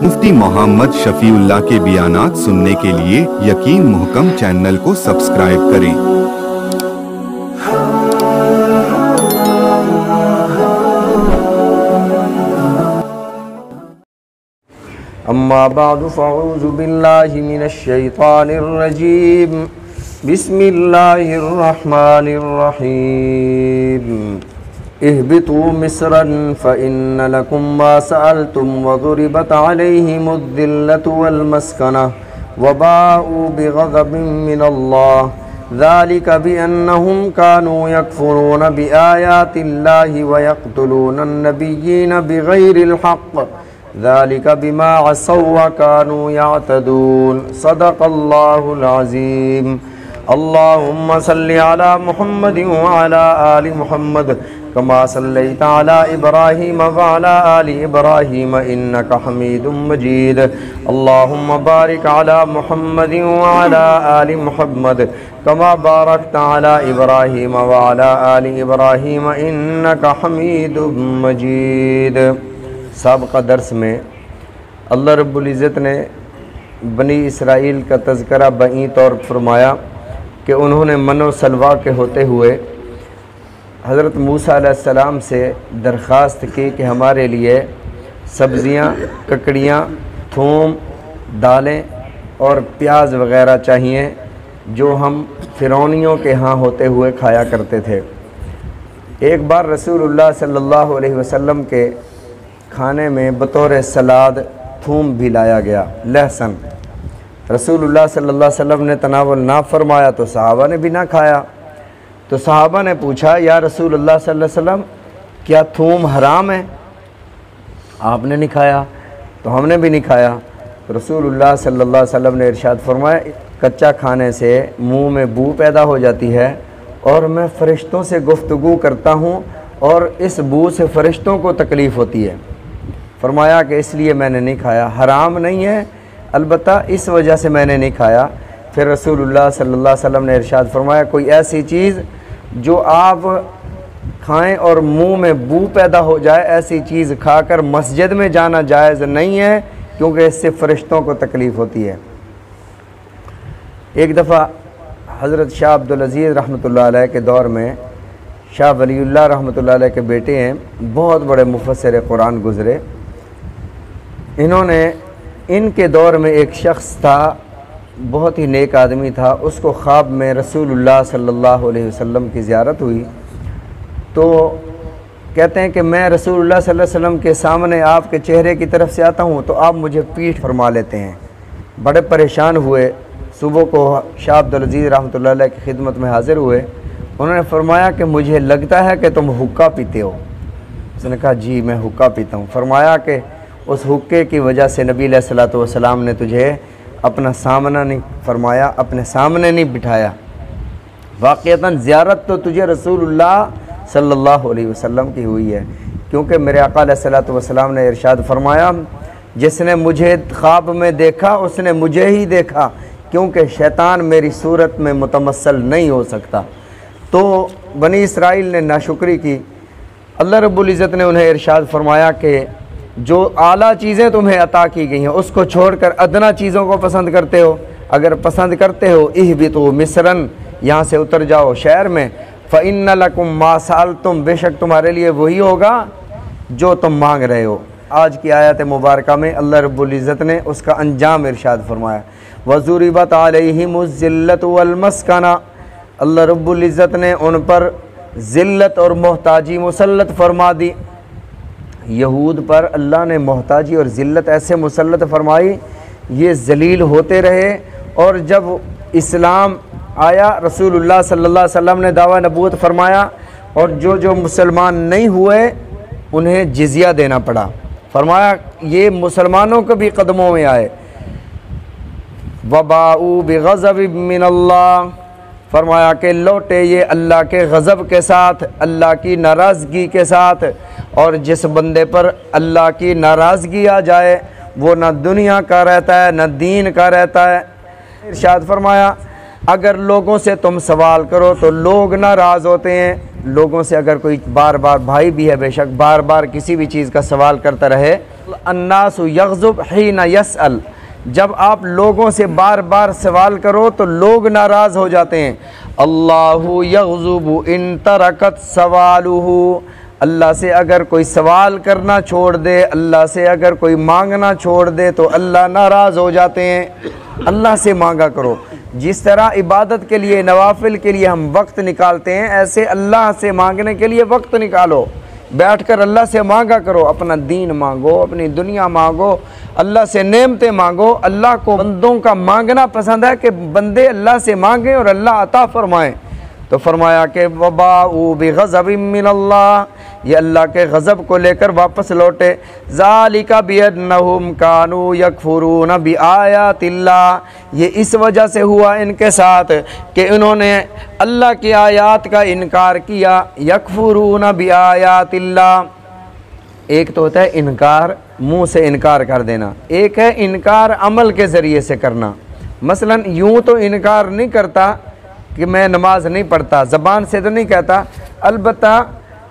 मुफ्ती मोहम्मद शफीउल्लाह के बयानात सुनने के लिए यकीन मुहकम चैनल को सब्सक्राइब करें। अम्मा बादु फ़अऊज़ु बिल्लाहि मिनश शैतानिर रजीम। बिस्मिल्लाहिर रहमानिर रहीम। इहबितू मिस्रन फ़इन्न लकुम मा सअलतुम वज़ुरिबत अलैहिमुज़्ज़िल्लतु वल मस्कनह वबाऊ बिग़ज़बिन मिनल्लाह ज़ालिका बिअन्नहुम कानू यकफ़ुरून बिआयातिल्लाहि व यक़्तुलून अन्नबिय्यीन बिग़ैरिल हक़्क़ ज़ालिका बिमा असौ व कानू यअतदून। सदक़ल्लाहुल अज़ीम। अल्लाहुम्मा सल्लि अला मुहम्मदिन व अला आलि मुहम्मद कमा सल्लैता अला इब्राहीम व अला आलि इब्राहीम इन्नका हमीदुम मजीद। अल्लाहुम्मा बारिक अला मुहम्मदिन व अला आलि मुहम्मद कमा बारकता अला इब्राहीम व अला आलि इब्राहीम इन्नका हमीदुम मजीद। साबक़ा दर्स में अल्लाह रब्बुल इज़्ज़त ने बनी इसराइल का तज़किरा बई तौर फरमाया कि उन्होंने मनो सलवा के होते हुए हज़रत मूसा अलैहिस्सलाम से दरख्वास्त की कि हमारे लिए सब्ज़ियाँ, ककड़ियाँ, थूम, दालें और प्याज वग़ैरह चाहिए जो हम फ़िरौनियों के यहाँ होते हुए खाया करते थे। एक बार रसूलुल्लाह सल्लल्लाहु अलैहि वसल्लम के खाने में बतौर सलाद थूम भी लाया गया, लहसुन। रसूलुल्लाह सल्लल्लाहु अलैहि वसल्लम ने तनावुल ना फरमाया तो सहाबा ने भी ना खाया। तो सहाबा ने पूछा, या रसूलुल्लाह सल्लल्लाहु अलैहि वसल्लम क्या थूम हराम है? आपने नहीं खाया तो हमने भी नहीं खाया। तो रसूलुल्लाह सल्लल्लाहु अलैहि वसल्लम ने इरशाद फरमाया, कच्चा खाने से मुँह में बू पैदा हो जाती है और मैं फ़रिश्तों से गुफ्तगू करता हूँ और इस बू से फ़रिश्तों को तकलीफ़ होती है। फरमाया कि इसलिए मैंने नहीं खाया। हराम नहीं है, अलबत्ता इस वजह से मैंने नहीं खाया। फिर रसूलुल्लाह सल्लल्लाहु अलैहि वसल्लम ने इरशाद फरमाया, कोई ऐसी चीज़ जो आप खाएं और मुंह में बू पैदा हो जाए, ऐसी चीज़ खाकर मस्जिद में जाना जायज़ नहीं है, क्योंकि इससे फ़रिश्तों को तकलीफ़ होती है। एक दफ़ा हज़रत शाह अब्दुल अज़ीज़ रहमतुल्लाह अलैह के दौर में शाह वलीउल्लाह रहमतुल्लाह अलैह के बेटे हैं, बहुत बड़े मुफस्सिर कुरान गुज़रे। इनके दौर में एक शख्स था, बहुत ही नेक आदमी था। उसको ख्वाब में रसूलुल्लाह सल्लल्लाहु अलैहि वसल्लम की ज़ियारत हुई। तो कहते हैं कि मैं रसूलुल्लाह सल्लल्लाहु अलैहि वसल्लम के सामने आपके चेहरे की तरफ से आता हूँ तो आप मुझे पीठ फरमा लेते हैं। बड़े परेशान हुए। सुबह को शाह अब्दुल अज़ीज़ रहमतुल्लाह अलैह की खिदमत में हाज़िर हुए। उन्होंने फरमाया कि मुझे लगता है कि तुम हुक्का पीते हो। उसने कहा, जी मैं हुक्का पीता हूँ। फरमाया कि उस हुक्के की वजह से नबी अलैहिस्सलातु वस्सलाम ने तुझे अपना सामना नहीं फरमाया, अपने सामने नहीं बिठाया। वाक़ियतन ज़ियारत तो तुझे रसूलुल्लाह सल्लल्लाहु अलैहि वसल्लम की हुई है, क्योंकि मेरे आका अलैहिस्सलातु वस्सलाम ने इरशाद फरमाया, जिसने मुझे ख्वाब में देखा उसने मुझे ही देखा, क्योंकि शैतान मेरी सूरत में मुतमस्सल नहीं हो सकता। तो बनी इसराइल ने नाशुक्री की। अल्लाह रब्बुल इज़्ज़त ने उन्हें इरशाद फरमाया कि जो आला चीज़ें तुम्हें अता की गई हैं उसको छोड़कर अदना चीज़ों को पसंद करते हो। अगर पसंद करते हो, इहबितू मिस्रन, यहाँ से उतर जाओ शहर में, फ़इन्न लकुम मा सअल्तुम, बेशक तुम्हारे लिए वही होगा जो तुम मांग रहे हो। आज की आयत मुबारका में अल्लाह रब्बुल इज़्ज़त ने उसका अंजाम इरशाद फरमाया, वज़ुरिबत अलैहिमुज़्ज़िल्लतु वल मस्कना। अल्लाह रब्बुल इज़्ज़त ने उन पर ज़िल्लत और मोहताजी मुसल्लत फरमा दी। यहूद पर अल्लाह ने मोहताजी और ज़िल्लत ऐसे मुसल्लत फरमाई, ये ज़लील होते रहे। और जब इस्लाम आया, रसूलुल्लाह सल्लल्लाहु अलैहि वसल्लम ने दावा नबूवत फरमाया, और जो मुसलमान नहीं हुए उन्हें जिज़िया देना पड़ा। फरमाया ये मुसलमानों के भी कदमों में आए। वबाऊ बिग़ज़बिन मिनल्लाह, फरमाया कि लौटे ये अल्लाह के गज़ब के साथ, अल्लाह की नाराज़गी के साथ। और जिस बंदे पर अल्लाह की नाराज़गी आ जाए वो ना दुनिया का रहता है ना दीन का रहता है। इरशाद फरमाया, अगर लोगों से तुम सवाल करो तो लोग नाराज़ होते हैं। लोगों से अगर कोई बार बार, भाई भी है बेशक, बार बार किसी भी चीज़ का सवाल करता रहे अन्नासु यग़ज़ुब हीना यसअल, जब आप लोगों से बार बार सवाल करो तो लोग नाराज़ हो जाते हैं। अल्लाहु यग़ज़ुबु इन तरकत सवालुहु, अल्लाह से अगर कोई सवाल करना छोड़ दे, अल्लाह से अगर कोई मांगना छोड़ दे तो अल्लाह नाराज़ हो जाते हैं। अल्लाह से मांगा करो। जिस तरह इबादत के लिए, नवाफिल के लिए हम वक्त निकालते हैं, ऐसे अल्लाह से मांगने के लिए वक्त निकालो। बैठकर अल्लाह से मांगा करो, अपना दीन मांगो, अपनी दुनिया मांगो, अल्लाह से नेमतें मांगो। अल्लाह को बंदों का मांगना पसंद है कि बंदे अल्लाह से मांगें और अल्लाह अता फरमाएँ। तो फरमाया कि वबाउ बिग़ज़बिम मिनल्लाह, ये अल्लाह के गज़ब को लेकर वापस लौटे। ज़ालिका बिअन्नहुम कानू यकफुरून बिआयातिल्लाह, ये इस वजह से हुआ इनके साथ कि इन्होंने अल्लाह की आयात का इनकार किया। यकफुरून बिआयातिल्लाह, एक तो होता है इनकार, मुँह से इनकार कर देना, एक है इनकार अमल के ज़रिए से करना। मसलन यूँ तो इनकार नहीं करता कि मैं नमाज नहीं पढ़ता, ज़बान से तो नहीं कहता, अलबत्ता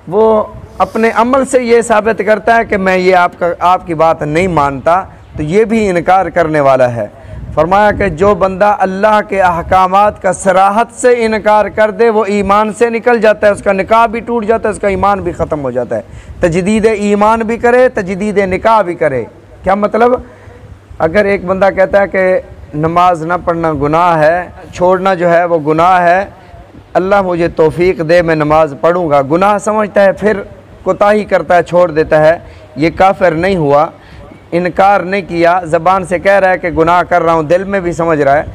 वो अपने अमल से ये साबित करता है कि मैं ये आपकी बात नहीं मानता, तो ये भी इनकार करने वाला है। फरमाया कि जो बंदा अल्लाह के अहकामात का सराहत से इनकार कर दे वो ईमान से निकल जाता है, उसका निकाह भी टूट जाता है, उसका ईमान भी ख़त्म हो जाता है। तजदीद ईमान भी करे, तजदीद निकाह भी करे। क्या मतलब? अगर एक बंदा कहता है कि नमाज ना पढ़ना गुनाह है, छोड़ना जो है वो गुनाह है, अल्लाह मुझे तौफीक दे मैं नमाज पढ़ूँगा, गुनाह समझता है, फिर कोताही करता है, छोड़ देता है, ये काफिर नहीं हुआ। इनकार नहीं किया, ज़बान से कह रहा है कि गुनाह कर रहा हूँ, दिल में भी समझ रहा है।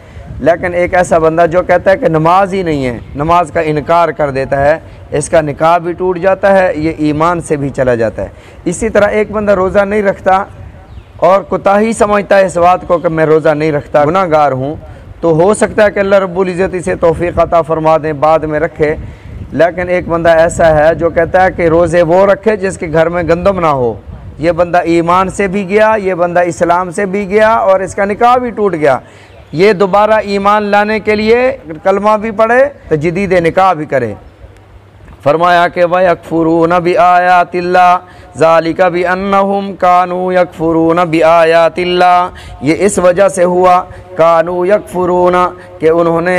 लेकिन एक ऐसा बंदा जो कहता है कि नमाज ही नहीं है, नमाज का इनकार कर देता है, इसका निकाह भी टूट जाता है, ये ईमान से भी चला जाता है। इसी तरह एक बंदा रोज़ा नहीं रखता और कोताही समझता है इस बात को कि मैं रोज़ा नहीं रखता, गुनाहगार हूँ, तो हो सकता है कि अल्लाह रब्बुल इज़्ज़त इसे तौफीक अता फरमा दें, बाद में रखे। लेकिन एक बंदा ऐसा है जो कहता है कि रोज़े वो रखे जिसके घर में गंदम ना हो, ये बंदा ईमान से भी गया, ये बंदा इस्लाम से भी गया और इसका निकाह भी टूट गया। ये दोबारा ईमान लाने के लिए कलमा भी पढ़े, तजदीद निकाह भी करे। फरमाया कि वयकफुरून बिआयातिल्लाह, ज़ालिका बिअन्नहुम कानू यकफुरून बिआयातिल्लाह, ये इस वजह से हुआ कानू यकफुरून कि उन्होंने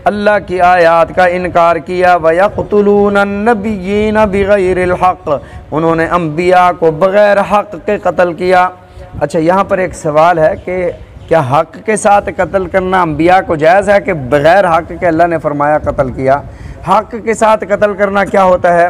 अल्लाह की आयात का इनकार किया। वयक़्तुलून अन्नबिय्यीन बिग़ैरिल हक़, उन्होंने अम्बिया को बग़ैर हक़ के कत्ल किया। अच्छा, यहाँ पर एक सवाल है कि क्या हक़ के साथ कत्ल करना अम्बिया को जायज़ है कि बग़ैर हक़ के अल्लाह ने फरमाया कत्ल किया? हक़ के साथ कत्ल करना क्या होता है?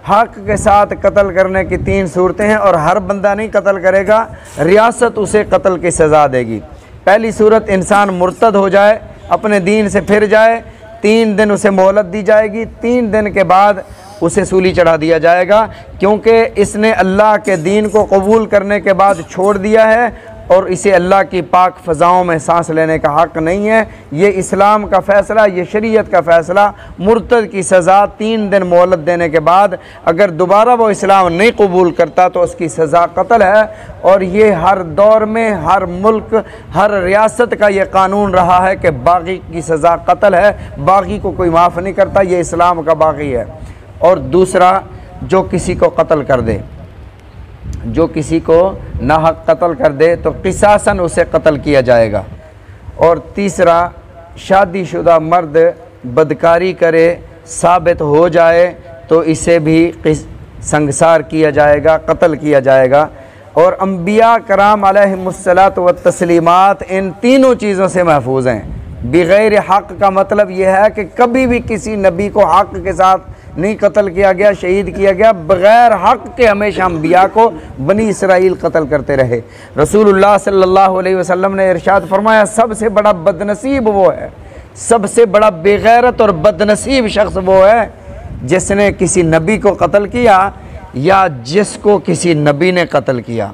हक़ के साथ कत्ल करने की 3 सूरतें हैं और हर बंदा नहीं कत्ल करेगा, रियासत उसे कत्ल की सज़ा देगी। पहली सूरत, इंसान मुर्तद हो जाए, अपने दीन से फिर जाए, 3 दिन उसे मोहलत दी जाएगी, 3 दिन के बाद उसे सूली चढ़ा दिया जाएगा, क्योंकि इसने अल्लाह के दीन को कबूल करने के बाद छोड़ दिया है और इसे अल्लाह की पाक फ़ज़ाओं में सांस लेने का हक़ नहीं है। ये इस्लाम का फ़ैसला, ये शरीयत का फ़ैसला। मुर्तद की सज़ा 3 दिन मोहलत देने के बाद अगर दोबारा वो इस्लाम नहीं कबूल करता तो उसकी सज़ा कत्ल है। और ये हर दौर में, हर मुल्क, हर रियासत का ये कानून रहा है कि बागी की सज़ा कत्ल है, बागी को कोई माफ़ नहीं करता, ये इस्लाम का बागी है। और दूसरा, जो किसी को कत्ल कर दे, जो किसी को नाहक कत्ल कर दे तो क़िसासन उसे कत्ल किया जाएगा। और तीसरा, शादीशुदा मर्द बदकारी करे, साबित हो जाए तो इसे भी संगसार किया जाएगा, कत्ल किया जाएगा। और अम्बिया कराम अलैहिमुस्सलात व तस्लीमात इन तीनों चीज़ों से महफूज हैं। बग़ैर हक़ का मतलब यह है कि कभी भी किसी नबी को हक़ के साथ नहीं कत्ल किया गया, शहीद किया गया। बग़ैर हक़ के हमेशा अम्बिया को बनी इसराइल कत्ल करते रहे। रसूलुल्लाह सल्लल्लाहु अलैहि वसल्लम ने इरशाद फरमाया, सबसे बड़ा बदनसीब वो है, सबसे बड़ा बेगैरत और बदनसीब शख्स वो है जिसने किसी नबी को कत्ल किया या जिसको किसी नबी ने कत्ल किया,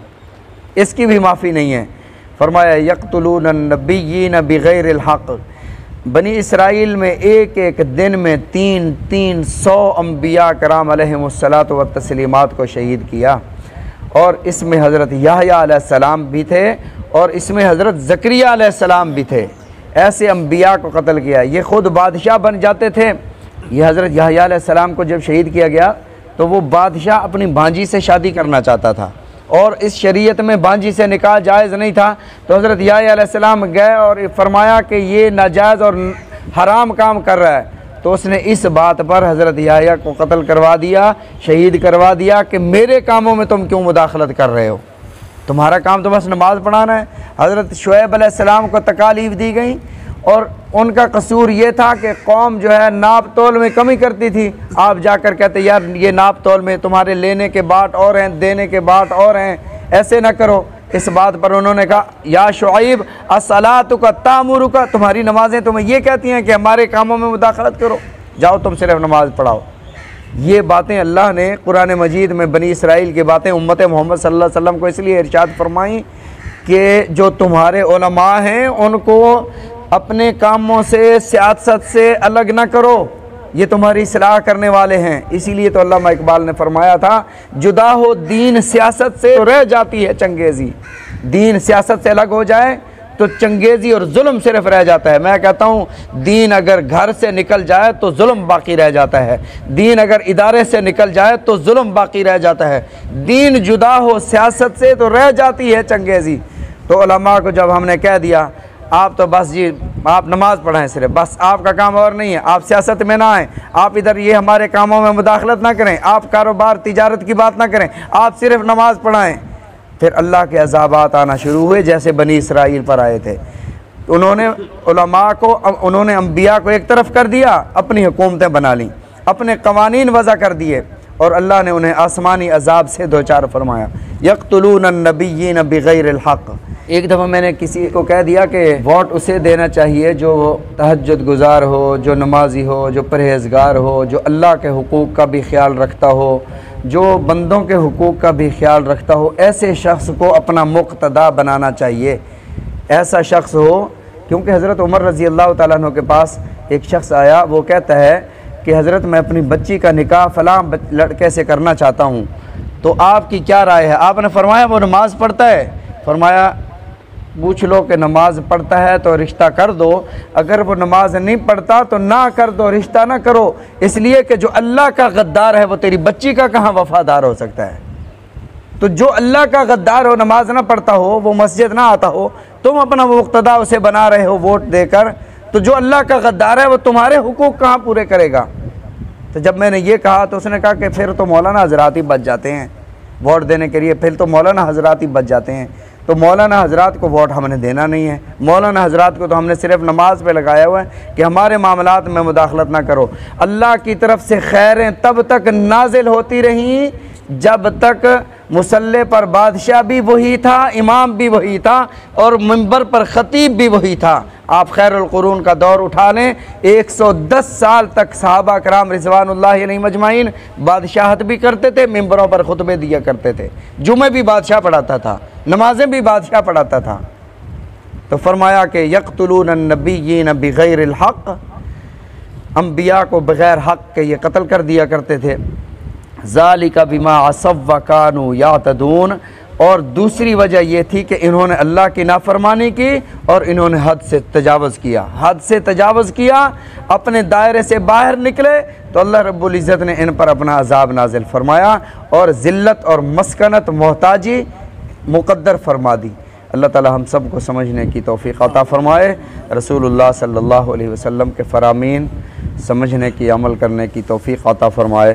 इसकी भी माफ़ी नहीं है। फरमाया यक़्तुलून अन्नबिय्यीन बिग़ैरिल हक़, बनी इसराइल में एक एक दिन में 300 अम्बिया कराम अलैहिमुस्सलात व तस्लीमात को शहीद किया। और इसमें हज़रत याहया अलैहिस्सलाम भी थे और इसमें हज़रत ज़करिया अलैहिस्सलाम भी थे। ऐसे अम्बिया को कत्ल किया, ये ख़ुद बादशाह बन जाते थे। ये हज़रत याहया अलैहिस्सलाम को जब शहीद किया गया तो वो बादशाह अपनी भांजी से शादी करना चाहता था और इस शरीयत में बांझी से निकाह जायज़ नहीं था। तो हज़रत याह्या अलैहिस्सलाम गए और फरमाया कि ये नाजायज़ और हराम काम कर रहा है। तो उसने इस बात पर हज़रत याह्या को कत्ल करवा दिया, शहीद करवा दिया कि मेरे कामों में तुम क्यों मुदाखलत कर रहे हो, तुम्हारा काम तो बस नमाज़ पढ़ाना है। हज़रत शुएब अलैहिस्सलाम को तकालीफ दी गई और उनका कसूर ये था कि कौम जो है नाप तोल में कमी करती थी। आप जाकर कहते यार ये नाप तोल में तुम्हारे लेने के बाट और हैं, देने के बाट और हैं, ऐसे ना करो। इस बात पर उन्होंने कहा या शुआइब अस्सलातु का तामुरु का, तुम्हारी नमाज़ें तुम्हें ये कहती हैं कि हमारे कामों में मुदाखलत करो, जाओ तुम सिर्फ नमाज़ पढ़ाओ। ये बातें अल्लाह ने कुरान मजीद में बनी इसराइल की बातें उम्मत मोहम्मद सल्लल्लाहु अलैहि वसल्लम को इसलिए इरशाद फरमाई कि जो तुम्हारे उलमा हैं उनको अपने कामों से, सियासत से अलग ना करो, ये तुम्हारी इस्लाह करने वाले हैं। इसीलिए तो अल्लामा इकबाल ने फरमाया था जुदा हो दीन सियासत से तो रह जाती है चंगेज़ी। दीन सियासत से अलग हो जाए तो चंगेज़ी और जुल्म सिर्फ रह जाता है। मैं कहता हूँ दीन अगर घर से निकल जाए तो जुल्म बाकी रह जाता है, दीन अगर इदारे से निकल जाए तो जुल्म बाकी रह जाता है। दीन जुदा हो सियासत से तो रह जाती है चंगेज़ी। तो उलमा को जब हमने कह दिया आप तो बस जी आप नमाज़ पढ़ाएं सिर्फ, बस आपका काम और नहीं है, आप सियासत में ना आएँ, आप इधर ये हमारे कामों में मुदाखलत ना करें, आप कारोबार तिजारत की बात ना करें, आप सिर्फ नमाज़ पढ़ाएं। फिर अल्लाह के अज़ाबात आना शुरू हुए जैसे बनी इसराइल पर आए थे। उन्होंने उलमा को, उन्होंने अंबिया को एक तरफ कर दिया, अपनी हुकूमतें बना लीं, अपने कवानीन वज़ा कर दिए और अल्लाह ने उन्हें आसमानी अजाब से दो चार फरमाया। यक़्तुलून अन्नबिय्यीन बिग़ैरिल हक़। एक दफ़ा मैंने किसी को कह दिया कि वोट उसे देना चाहिए जो तहज्जुद गुज़ार हो, जो नमाजी हो, जो परहेज़गार हो, जो अल्लाह के हुकूक़ का भी ख्याल रखता हो, जो बंदों के हुकूक़ का भी ख्याल रखता हो। ऐसे शख्स को अपना मुक़्तदा बनाना चाहिए, ऐसा शख्स हो। क्योंकि हज़रत उमर रज़ी अल्लाह तआला अन्हु के पास एक शख्स आया, वो कहता है कि हज़रत मैं अपनी बच्ची का निकाह फ़लाँ लड़के से करना चाहता हूँ, तो आपकी क्या राय है। आपने फरमाया वो नमाज़ पढ़ता है, फरमाया पूछ लो कि नमाज़ पढ़ता है तो रिश्ता कर दो, अगर वो नमाज नहीं पढ़ता तो ना कर दो, रिश्ता ना करो। इसलिए कि जो अल्लाह का गद्दार है वो तेरी बच्ची का कहाँ वफ़ादार हो सकता है। तो जो अल्लाह का गद्दार हो, नमाज ना पढ़ता हो, वो मस्जिद ना आता हो, तुम अपना मुक़्तदा उसे बना रहे हो वोट देकर, तो जो अल्लाह का गद्दार है वो तुम्हारे हुकूक कहाँ पूरे करेगा। तो जब मैंने ये कहा तो उसने कहा कि फिर तो मौलाना हजरात ही बच जाते हैं वोट देने के लिए, फिर तो मौलाना हजरात ही बच जाते हैं। तो मौलाना हजरात को वोट हमने देना नहीं है, मौलाना हजरात को तो हमने सिर्फ नमाज पे लगाया हुआ है कि हमारे मामलात में मुदाखलत ना करो। अल्लाह की तरफ से खैरें तब तक नाजिल होती रहीं जब तक मुसल्ले पर बादशाह भी वही था, इमाम भी वही था और मिंबर पर ख़तीब भी वही था। आप खैरुल कुरून का दौर उठा लें, 110 साल तक सहाबा कराम रिज़वानुल्लाहि अलैहिम अजमाइन बादशाहत भी करते थे, मिंबरों पर खुतबे दिया करते थे, जुमे भी बादशाह पढ़ाता था, नमाजें भी बादशाह पढ़ाता था। तो फरमाया कि यक़्तुलून अन्नबिय्यीन बिग़ैरिल हक़, अंबिया को बग़ैर हक़ के ये कत्ल कर दिया करते थे। ज़ालिका बिमा असव व कानू यातदून, और दूसरी वजह यह थी कि इन्होंने अल्लाह की नाफरमानी की और इन्होंने हद से तजावज़ किया, हद से तजावज़ किया, अपने दायरे से बाहर निकले तो अल्लाह रब्बुल इज़्ज़त ने इन पर अपना अज़ाब नाजिल फरमाया और ज़िल्लत और मस्कनत मोहताजी मुक़द्दर फरमा दी। अल्लाह ताला हम सब को समझने की तौफ़ीक़ अता फ़रमाए, रसूलुल्लाह सल्लल्लाहु अलैहि वसल्लम के फ़रामीन समझने की, अमल करने की तौफ़ीक़ अता फ़रमाए।